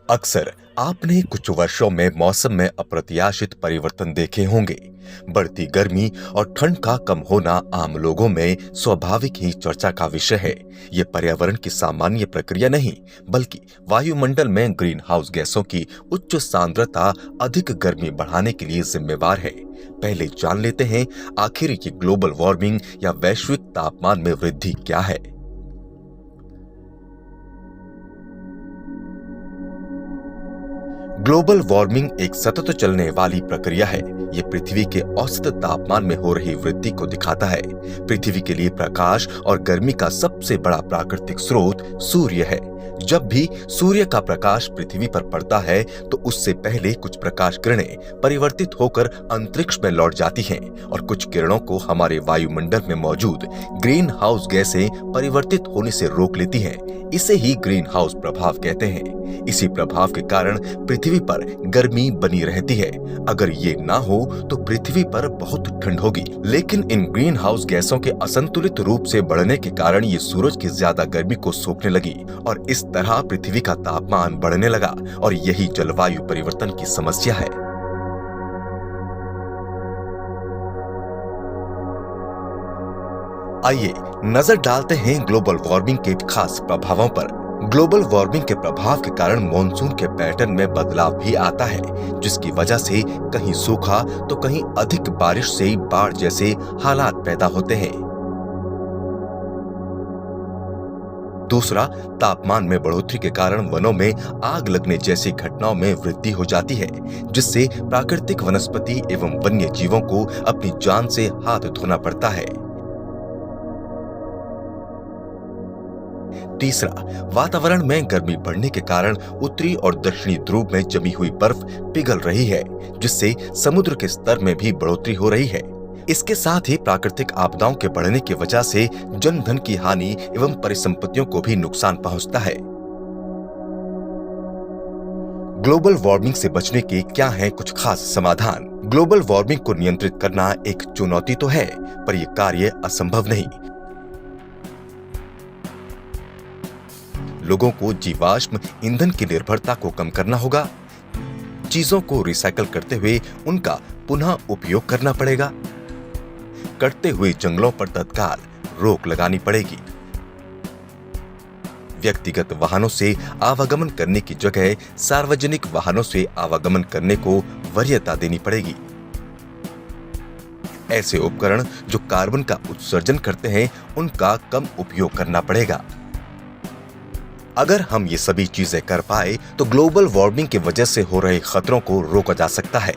अक्सर आपने कुछ वर्षों में मौसम में अप्रत्याशित परिवर्तन देखे होंगे। बढ़ती गर्मी और ठंड का कम होना आम लोगों में स्वाभाविक ही चर्चा का विषय है। ये पर्यावरण की सामान्य प्रक्रिया नहीं, बल्कि वायुमंडल में ग्रीन हाउस गैसों की उच्च सांद्रता अधिक गर्मी बढ़ाने के लिए जिम्मेवार है। पहले जान लेते हैं आखिर ये ग्लोबल वार्मिंग या वैश्विक तापमान में वृद्धि क्या है। ग्लोबल वार्मिंग एक सतत चलने वाली प्रक्रिया है। ये पृथ्वी के औसत तापमान में हो रही वृद्धि को दिखाता है। पृथ्वी के लिए प्रकाश और गर्मी का सबसे बड़ा प्राकृतिक स्रोत सूर्य है। जब भी सूर्य का प्रकाश पृथ्वी पर पड़ता है तो उससे पहले कुछ प्रकाश किरणें परिवर्तित होकर अंतरिक्ष में लौट जाती हैं और कुछ किरणों को हमारे वायुमंडल में मौजूद ग्रीन हाउस गैसें परिवर्तित होने से रोक लेती हैं। इसे ही ग्रीन हाउस प्रभाव कहते हैं। इसी प्रभाव के कारण पृथ्वी पर गर्मी बनी रहती है। अगर ये ना हो तो पृथ्वी पर बहुत ठंड होगी। लेकिन इन ग्रीन हाउस गैसों के असंतुलित रूप से बढ़ने के कारण ये सूरज की ज्यादा गर्मी को सोखने लगी और इस तरह पृथ्वी का तापमान बढ़ने लगा और यही जलवायु परिवर्तन की समस्या है। आइए नजर डालते हैं ग्लोबल वार्मिंग के खास प्रभावों पर। ग्लोबल वार्मिंग के प्रभाव के कारण मॉनसून के पैटर्न में बदलाव भी आता है, जिसकी वजह से कहीं सूखा तो कहीं अधिक बारिश से बाढ़ जैसे हालात पैदा होते हैं। दूसरा, तापमान में बढ़ोतरी के कारण वनों में आग लगने जैसी घटनाओं में वृद्धि हो जाती है, जिससे प्राकृतिक वनस्पति एवं वन्य जीवों को अपनी जान से हाथ धोना पड़ता है। तीसरा, वातावरण में गर्मी बढ़ने के कारण उत्तरी और दक्षिणी ध्रुव में जमी हुई बर्फ पिघल रही है, जिससे समुद्र के स्तर में भी बढ़ोतरी हो रही है। इसके साथ ही प्राकृतिक आपदाओं के बढ़ने की वजह से जन धन की हानि एवं परिसंपत्तियों को भी नुकसान पहुंचता है। ग्लोबल वार्मिंग से बचने के क्या हैं कुछ खास समाधान? ग्लोबल वार्मिंग को नियंत्रित करना एक चुनौती तो है, पर यह कार्य असंभव नहीं। लोगों को जीवाश्म ईंधन की निर्भरता को कम करना होगा। चीजों को रिसाइकल करते हुए उनका पुनः उपयोग करना पड़ेगा। कटते हुए जंगलों पर तत्काल रोक लगानी पड़ेगी। व्यक्तिगत वाहनों से आवागमन करने की जगह सार्वजनिक वाहनों से आवागमन करने को वरीयता देनी पड़ेगी। ऐसे उपकरण जो कार्बन का उत्सर्जन करते हैं, उनका कम उपयोग करना पड़ेगा। अगर हम ये सभी चीजें कर पाए तो ग्लोबल वार्मिंग की वजह से हो रहे खतरों को रोका जा सकता है।